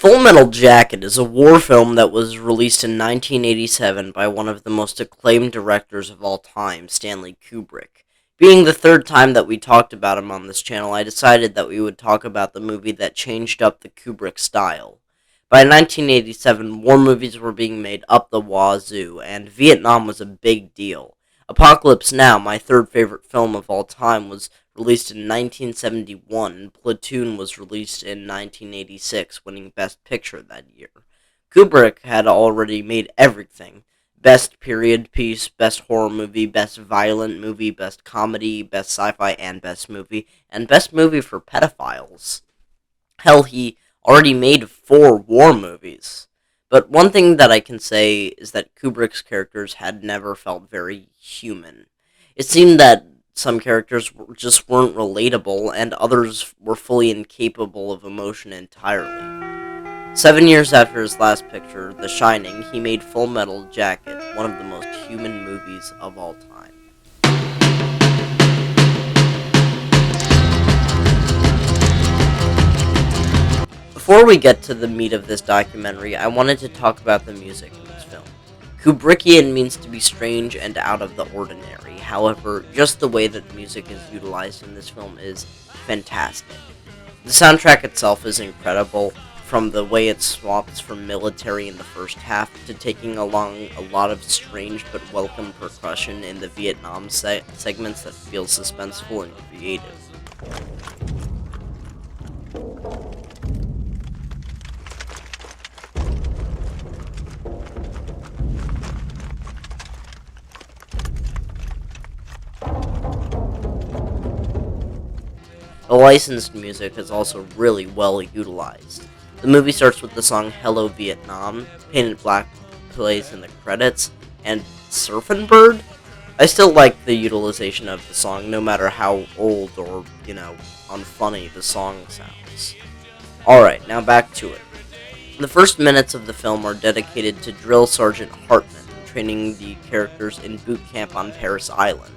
Full Metal Jacket is a war film that was released in 1987 by one of the most acclaimed directors of all time, Stanley Kubrick. Being the third time that we talked about him on this channel, I decided that we would talk about the movie that changed up the Kubrick style. By 1987, war movies were being made up the wazoo, and Vietnam was a big deal. Apocalypse Now, my third favorite film of all time, was released in 1971, and Platoon was released in 1986, winning Best Picture that year. Kubrick had already made everything. Best period piece, best horror movie, best violent movie, best comedy, best sci-fi, and best movie for pedophiles. Hell, he already made 4 war movies. But one thing that I can say is that Kubrick's characters had never felt very human. It seemed that some characters just weren't relatable, and others were fully incapable of emotion entirely. 7 years after his last picture, The Shining, he made Full Metal Jacket, one of the most human movies of all time. Before we get to the meat of this documentary, I wanted to talk about the music in this film. Kubrickian means to be strange and out of the ordinary. However, just the way that music is utilized in this film is fantastic. The soundtrack itself is incredible, from the way it swaps from military in the first half to taking along a lot of strange but welcome percussion in the Vietnam segments that feels suspenseful and creative. The licensed music is also really well utilized. The movie starts with the song Hello Vietnam, Painted Black plays in the credits, and Surfin' Bird? I still like the utilization of the song, no matter how old or, unfunny the song sounds. Alright, now back to it. The first minutes of the film are dedicated to Drill Sergeant Hartman, training the characters in boot camp on Paris Island.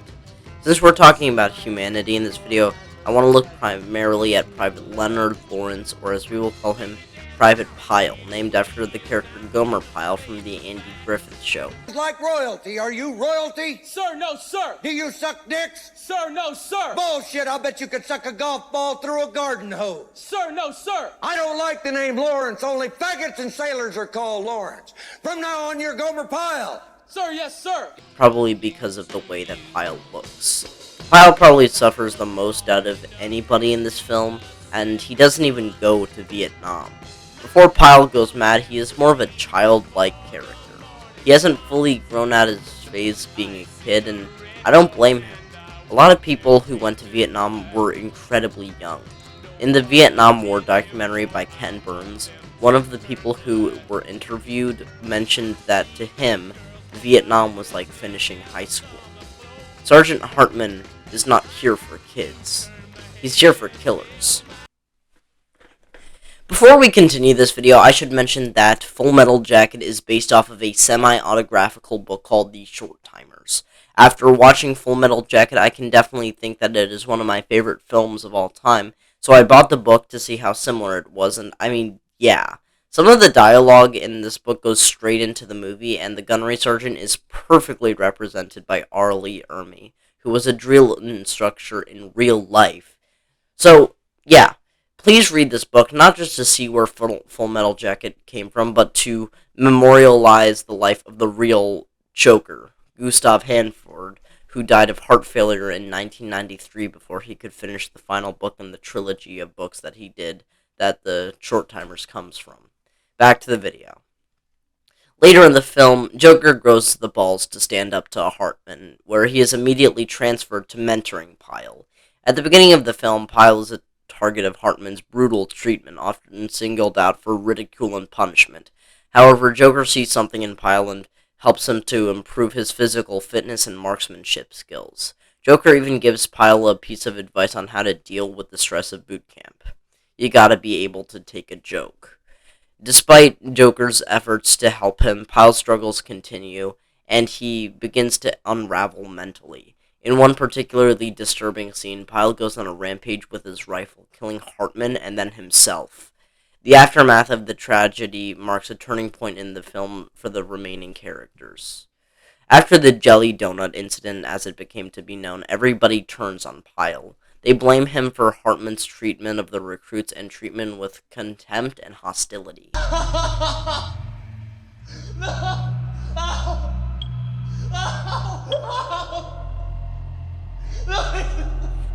Since we're talking about humanity in this video, I want to look primarily at Private Leonard Lawrence, or as we will call him, Private Pyle, named after the character Gomer Pyle from the Andy Griffith Show. Like royalty, are you royalty? Sir, no, sir. Do you suck dicks? Sir, no, sir. Bullshit, I'll bet you could suck a golf ball through a garden hose. Sir, no, sir. I don't like the name Lawrence, only faggots and sailors are called Lawrence. From now on, you're Gomer Pyle. Sir, yes, sir. Probably because of the way that Pyle looks. Pyle probably suffers the most out of anybody in this film, and he doesn't even go to Vietnam. Before Pyle goes mad, he is more of a childlike character. He hasn't fully grown out his phase being a kid, and I don't blame him. A lot of people who went to Vietnam were incredibly young. In the Vietnam War documentary by Ken Burns, one of the people who were interviewed mentioned that to him, Vietnam was like finishing high school. Sergeant Hartman is not here for kids. He's here for killers. Before we continue this video, I should mention that Full Metal Jacket is based off of a semi-autographical book called The Short Timers. After watching Full Metal Jacket, I can definitely think that it is one of my favorite films of all time, so I bought the book to see how similar it was, and yeah. Some of the dialogue in this book goes straight into the movie, and the gunnery sergeant is perfectly represented by R. Lee Ermey, who was a drill instructor in real life. So, yeah, please read this book, not just to see where Full Metal Jacket came from, but to memorialize the life of the real Joker, Gustav Hanford, who died of heart failure in 1993 before he could finish the final book in the trilogy of books that he did that the Short Timers comes from. Back to the video. Later in the film, Joker grows the balls to stand up to Hartman, where he is immediately transferred to mentoring Pyle. At the beginning of the film, Pyle is a target of Hartman's brutal treatment, often singled out for ridicule and punishment. However, Joker sees something in Pyle and helps him to improve his physical fitness and marksmanship skills. Joker even gives Pyle a piece of advice on how to deal with the stress of boot camp. You gotta be able to take a joke. Despite Joker's efforts to help him, Pyle's struggles continue, and he begins to unravel mentally. In one particularly disturbing scene, Pyle goes on a rampage with his rifle, killing Hartman and then himself. The aftermath of the tragedy marks a turning point in the film for the remaining characters. After the Jelly Donut incident, as it became to be known, everybody turns on Pyle. They blame him for Hartman's treatment of the recruits and treatment with contempt and hostility.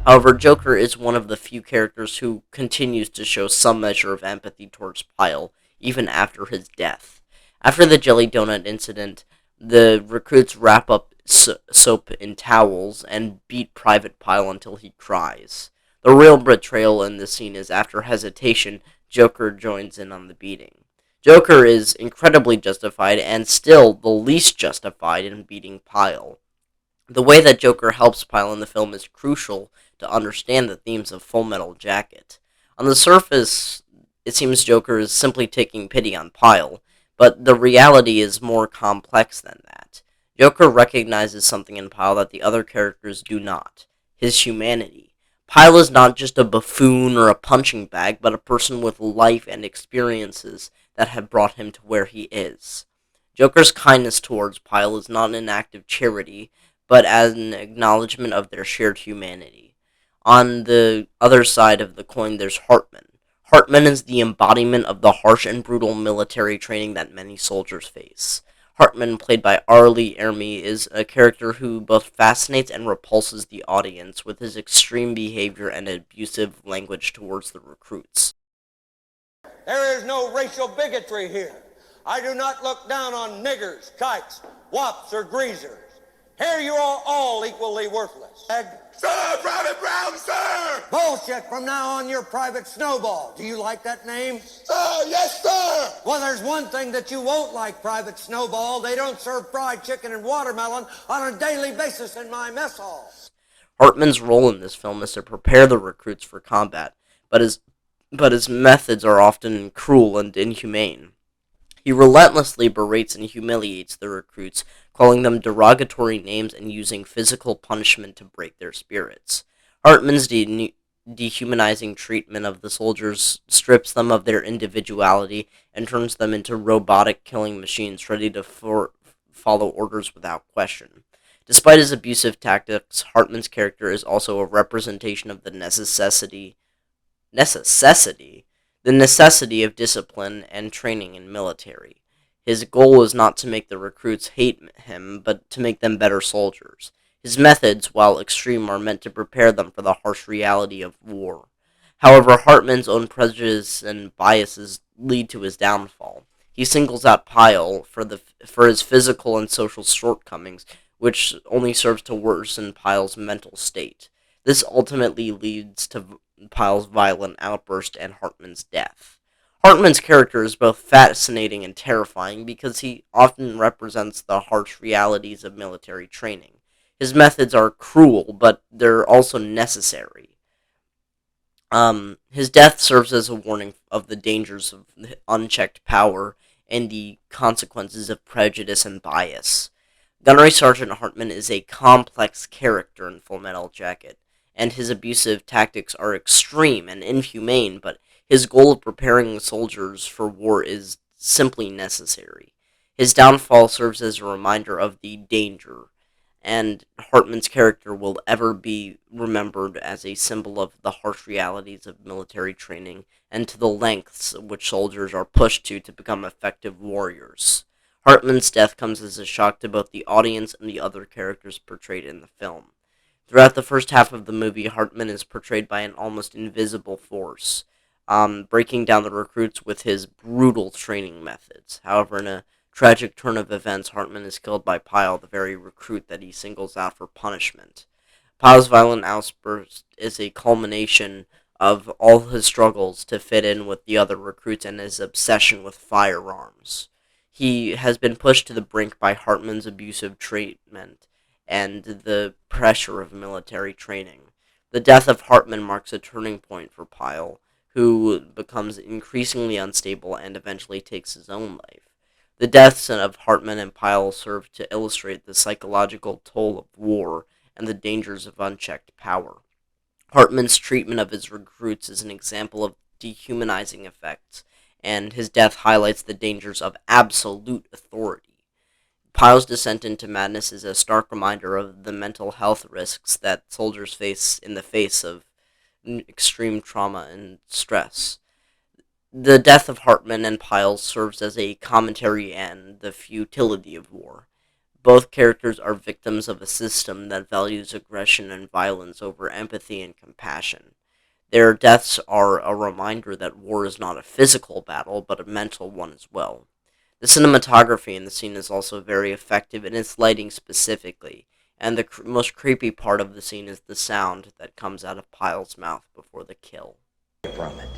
However, Joker is one of the few characters who continues to show some measure of empathy towards Pyle, even after his death. After the Jelly Donut incident, the recruits wrap up soap in towels and beat Private Pyle until he cries. The real betrayal in this scene is after hesitation, Joker joins in on the beating. Joker is incredibly justified and still the least justified in beating Pyle. The way that Joker helps Pyle in the film is crucial to understand the themes of Full Metal Jacket. On the surface, it seems Joker is simply taking pity on Pyle, but the reality is more complex than that. Joker recognizes something in Pyle that the other characters do not: his humanity. Pyle is not just a buffoon or a punching bag, but a person with life and experiences that have brought him to where he is. Joker's kindness towards Pyle is not an act of charity, but as an acknowledgement of their shared humanity. On the other side of the coin, there's Hartman. Hartman is the embodiment of the harsh and brutal military training that many soldiers face. Hartman, played by R. Lee Ermey, is a character who both fascinates and repulses the audience with his extreme behavior and abusive language towards the recruits. There is no racial bigotry here. I do not look down on niggers, kikes, wops, or greasers. Here you are all equally worthless. Sir, Private Brown, sir! Bullshit. From now on, you're Private Snowball. Do you like that name? Sir, yes, sir! Well, there's one thing that you won't like, Private Snowball. They don't serve fried chicken and watermelon on a daily basis in my mess hall. Hartman's role in this film is to prepare the recruits for combat, but his methods are often cruel and inhumane. He relentlessly berates and humiliates the recruits, calling them derogatory names and using physical punishment to break their spirits. Hartman's dehumanizing treatment of the soldiers strips them of their individuality and turns them into robotic killing machines ready to follow orders without question. Despite his abusive tactics, Hartman's character is also a representation of the necessity of discipline and training in military. His goal is not to make the recruits hate him, but to make them better soldiers. His methods, while extreme, are meant to prepare them for the harsh reality of war. However, Hartman's own prejudices and biases lead to his downfall. He singles out Pyle for his physical and social shortcomings, which only serves to worsen Pyle's mental state. This ultimately leads to Pyle's violent outburst and Hartman's death. Hartman's character is both fascinating and terrifying because he often represents the harsh realities of military training. His methods are cruel, but they're also necessary. His death serves as a warning of the dangers of unchecked power and the consequences of prejudice and bias. Gunnery Sergeant Hartman is a complex character in Full Metal Jacket, and his abusive tactics are extreme and inhumane, but his goal of preparing soldiers for war is simply necessary. His downfall serves as a reminder of the danger, and Hartman's character will ever be remembered as a symbol of the harsh realities of military training and to the lengths which soldiers are pushed to become effective warriors. Hartman's death comes as a shock to both the audience and the other characters portrayed in the film. Throughout the first half of the movie, Hartman is portrayed by an almost invisible force, breaking down the recruits with his brutal training methods. However, in a tragic turn of events, Hartman is killed by Pyle, the very recruit that he singles out for punishment. Pyle's violent outburst is a culmination of all his struggles to fit in with the other recruits and his obsession with firearms. He has been pushed to the brink by Hartman's abusive treatment and the pressure of military training. The death of Hartman marks a turning point for Pyle, who becomes increasingly unstable and eventually takes his own life. The deaths of Hartman and Pyle serve to illustrate the psychological toll of war and the dangers of unchecked power. Hartman's treatment of his recruits is an example of dehumanizing effects, and his death highlights the dangers of absolute authority. Pyle's descent into madness is a stark reminder of the mental health risks that soldiers face in the face of extreme trauma and stress. The death of Hartman and Pyle serves as a commentary on the futility of war. Both characters are victims of a system that values aggression and violence over empathy and compassion. Their deaths are a reminder that war is not a physical battle, but a mental one as well. The cinematography in the scene is also very effective in its lighting specifically, and the most creepy part of the scene is the sound that comes out of Pyle's mouth before the kill. From it.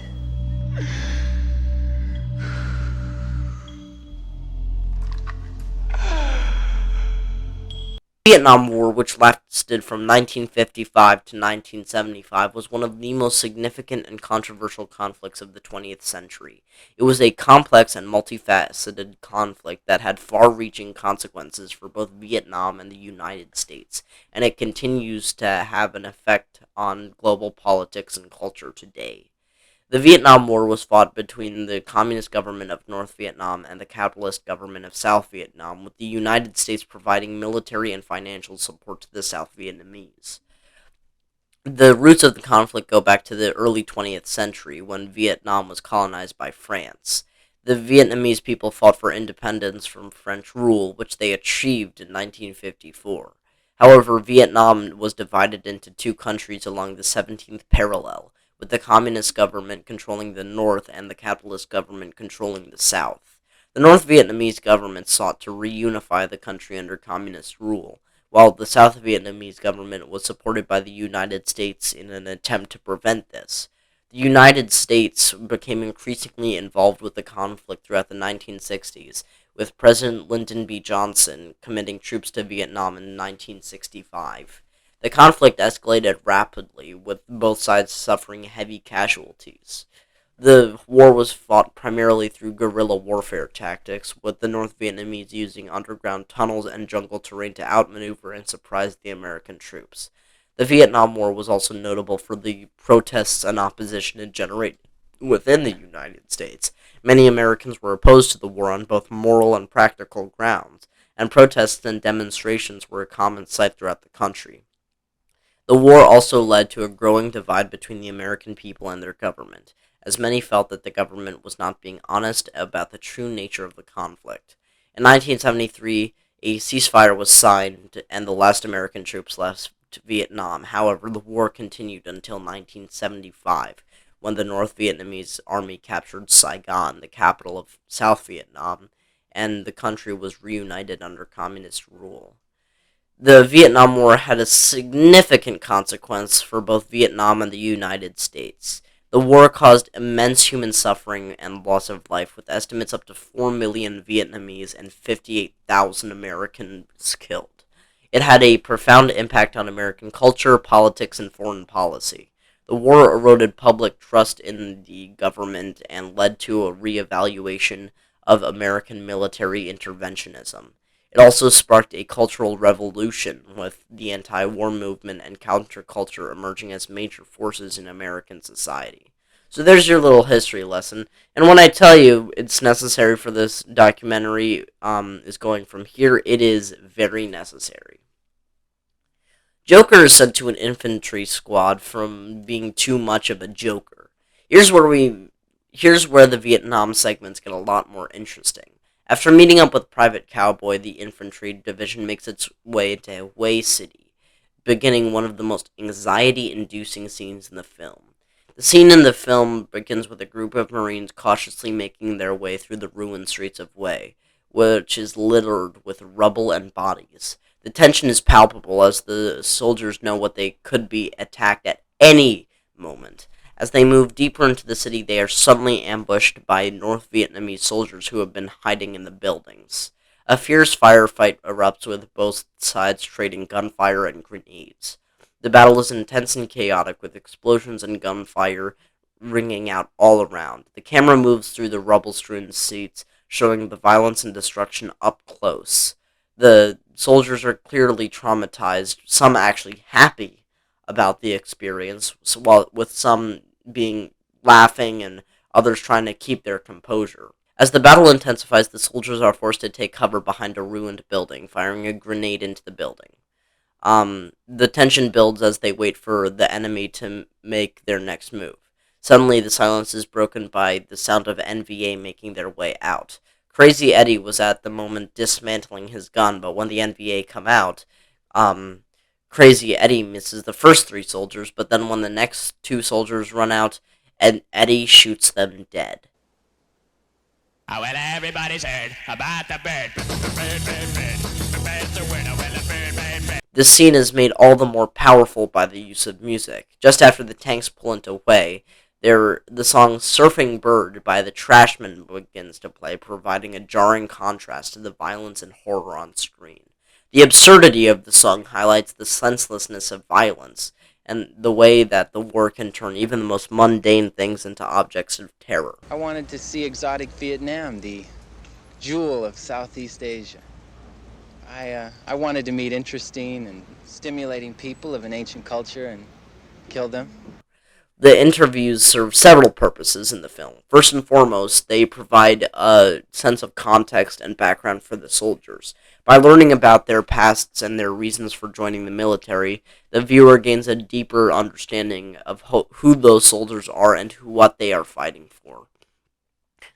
The Vietnam War, which lasted from 1955 to 1975, was one of the most significant and controversial conflicts of the 20th century. It was a complex and multifaceted conflict that had far-reaching consequences for both Vietnam and the United States, and it continues to have an effect on global politics and culture today. The Vietnam War was fought between the Communist government of North Vietnam and the capitalist government of South Vietnam, with the United States providing military and financial support to the South Vietnamese. The roots of the conflict go back to the early 20th century, when Vietnam was colonized by France. The Vietnamese people fought for independence from French rule, which they achieved in 1954. However, Vietnam was divided into two countries along the 17th parallel, with the communist government controlling the north and the capitalist government controlling the south. The North Vietnamese government sought to reunify the country under communist rule, while the South Vietnamese government was supported by the United States in an attempt to prevent this. The United States became increasingly involved with the conflict throughout the 1960s, with President Lyndon B. Johnson committing troops to Vietnam in 1965. The conflict escalated rapidly, with both sides suffering heavy casualties. The war was fought primarily through guerrilla warfare tactics, with the North Vietnamese using underground tunnels and jungle terrain to outmaneuver and surprise the American troops. The Vietnam War was also notable for the protests and opposition it generated within the United States. Many Americans were opposed to the war on both moral and practical grounds, and protests and demonstrations were a common sight throughout the country. The war also led to a growing divide between the American people and their government, as many felt that the government was not being honest about the true nature of the conflict. In 1973, a ceasefire was signed and the last American troops left Vietnam. However, the war continued until 1975, when the North Vietnamese army captured Saigon, the capital of South Vietnam, and the country was reunited under communist rule. The Vietnam War had a significant consequence for both Vietnam and the United States. The war caused immense human suffering and loss of life, with estimates up to 4 million Vietnamese and 58,000 Americans killed. It had a profound impact on American culture, politics, and foreign policy. The war eroded public trust in the government and led to a reevaluation of American military interventionism. It also sparked a cultural revolution, with the anti-war movement and counterculture emerging as major forces in American society. So there's your little history lesson. And when I tell you it's necessary for this documentary is going from here, it is very necessary. Joker is said to an infantry squad from being too much of a joker. Here's where the Vietnam segments get a lot more interesting. After meeting up with Private Cowboy, the infantry division makes its way to Hue City, beginning one of the most anxiety-inducing scenes in the film. The scene in the film begins with a group of Marines cautiously making their way through the ruined streets of Hue, which is littered with rubble and bodies. The tension is palpable as the soldiers know what they could be attacked at any moment. As they move deeper into the city, they are suddenly ambushed by North Vietnamese soldiers who have been hiding in the buildings. A fierce firefight erupts, with both sides trading gunfire and grenades. The battle is intense and chaotic, with explosions and gunfire ringing out all around. The camera moves through the rubble-strewn streets, showing the violence and destruction up close. The soldiers are clearly traumatized, some actually happy about the experience, with some being laughing and others trying to keep their composure. As the battle intensifies, the soldiers are forced to take cover behind a ruined building, firing a grenade into the building. The tension builds as they wait for the enemy to make their next move. Suddenly, the silence is broken by the sound of NVA making their way out. Crazy Eddie was at the moment dismantling his gun, but when the NVA come out, Crazy Eddie misses the first 3 soldiers, but then when the next 2 soldiers run out, Eddie shoots them dead. Oh, well, everybody's heard about the bird. The bird's the winner. Well, the bird. This scene is made all the more powerful by the use of music. Just after the tanks pull into way, the song Surfing Bird by the Trashmen begins to play, providing a jarring contrast to the violence and horror on screen. The absurdity of the song highlights the senselessness of violence, and the way that the war can turn even the most mundane things into objects of terror. I wanted to see exotic Vietnam, the jewel of Southeast Asia. I wanted to meet interesting and stimulating people of an ancient culture and kill them. The interviews serve several purposes in the film. First and foremost, they provide a sense of context and background for the soldiers. By learning about their pasts and their reasons for joining the military, the viewer gains a deeper understanding of who those soldiers are and what they are fighting for.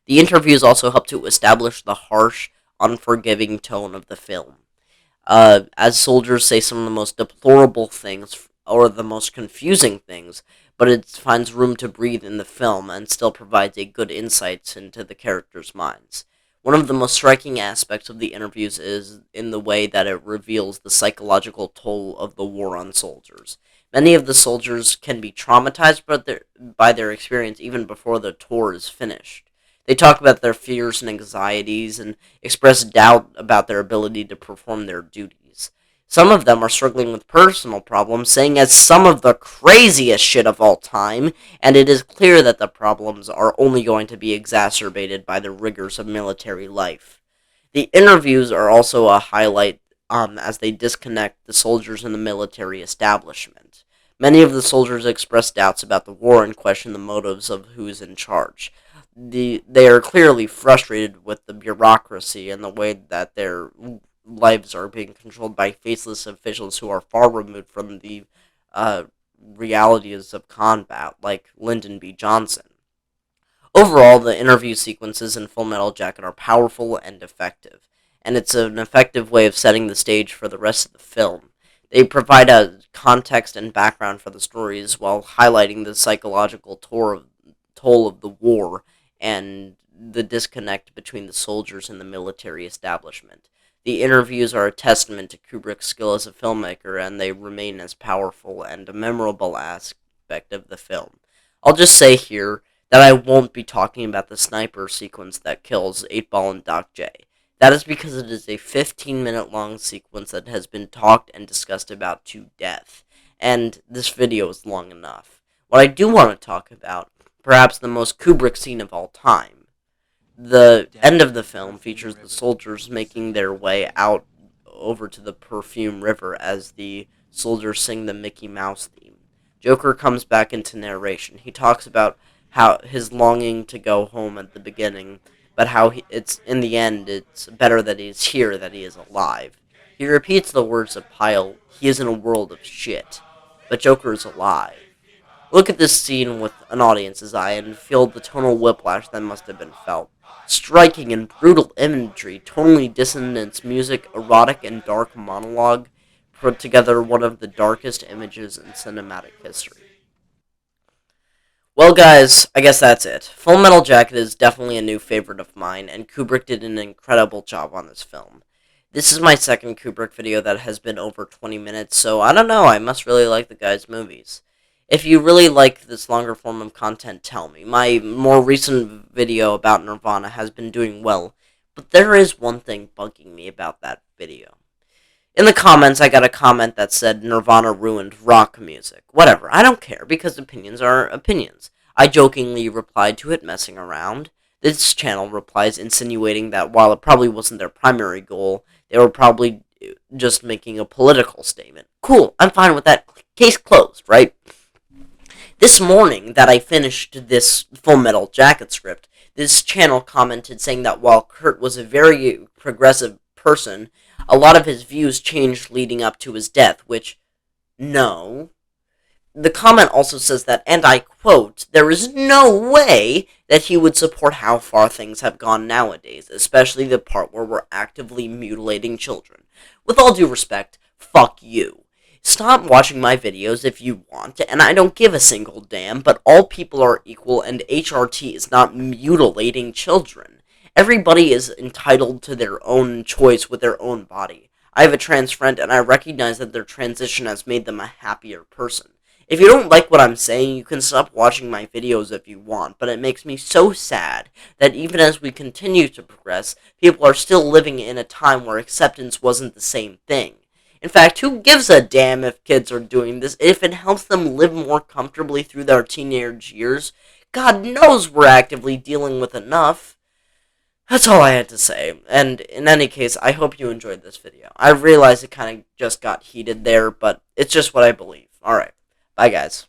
The interviews also help to establish the harsh, unforgiving tone of the film. As soldiers say some of the most deplorable things, or the most confusing things, but it finds room to breathe in the film and still provides a good insights into the characters' minds. One of the most striking aspects of the interviews is in the way that it reveals the psychological toll of the war on soldiers. Many of the soldiers can be traumatized by their experience even before the tour is finished. They talk about their fears and anxieties and express doubt about their ability to perform their duties. Some of them are struggling with personal problems, saying it's some of the craziest shit of all time, and it is clear that the problems are only going to be exacerbated by the rigors of military life. The interviews are also a highlight as they disconnect the soldiers and the military establishment. Many of the soldiers express doubts about the war and question the motives of who's in charge. They are clearly frustrated with the bureaucracy and the way that their lives are being controlled by faceless officials who are far removed from the realities of combat, like Lyndon B. Johnson. Overall, the interview sequences in Full Metal Jacket are powerful and effective, and it's an effective way of setting the stage for the rest of the film. They provide a context and background for the stories while highlighting the psychological toll of the war and the disconnect between the soldiers and the military establishment. The interviews are a testament to Kubrick's skill as a filmmaker, and they remain as powerful and a memorable aspect of the film. I'll just say here that I won't be talking about the sniper sequence that kills 8-Ball and Doc J. That is because it is a 15-minute long sequence that has been talked and discussed about to death, and this video is long enough. What I do want to talk about, perhaps the most Kubrick scene of all time. The end of the film features the soldiers making their way out over to the Perfume River as the soldiers sing the Mickey Mouse theme. Joker comes back into narration. He talks about how his longing to go home at the beginning, but how it's in the end it's better that he's here, that he is alive. He repeats the words of Pyle, he is in a world of shit, but Joker is alive. Look at this scene with an audience's eye and feel the tonal whiplash that must have been felt. Striking and brutal imagery, tonally dissonant music, erotic and dark monologue put together one of the darkest images in cinematic history. Well guys, I guess that's it. Full Metal Jacket is definitely a new favorite of mine, and Kubrick did an incredible job on this film. This is my second Kubrick video that has been over 20 minutes, so I don't know, I must really like the guy's movies. If you really like this longer form of content, tell me. My more recent video about Nirvana has been doing well, but there is one thing bugging me about that video. In the comments, I got a comment that said Nirvana ruined rock music. Whatever, I don't care, because opinions are opinions. I jokingly replied to it, messing around. This channel replies insinuating that while it probably wasn't their primary goal, they were probably just making a political statement. Cool, I'm fine with that. Case closed, right? This morning that I finished this Full Metal Jacket script, this channel commented saying that while Kurt was a very progressive person, a lot of his views changed leading up to his death, which, no. The comment also says that, and I quote, there is no way that he would support how far things have gone nowadays, especially the part where we're actively mutilating children. With all due respect, fuck you. Stop watching my videos if you want, and I don't give a single damn, but all people are equal, and HRT is not mutilating children. Everybody is entitled to their own choice with their own body. I have a trans friend, and I recognize that their transition has made them a happier person. If you don't like what I'm saying, you can stop watching my videos if you want, but it makes me so sad that even as we continue to progress, people are still living in a time where acceptance wasn't the same thing. In fact, who gives a damn if kids are doing this? If it helps them live more comfortably through their teenage years, God knows we're actively dealing with enough. That's all I had to say, and in any case, I hope you enjoyed this video. I realize it kind of just got heated there, but it's just what I believe. Alright, bye guys.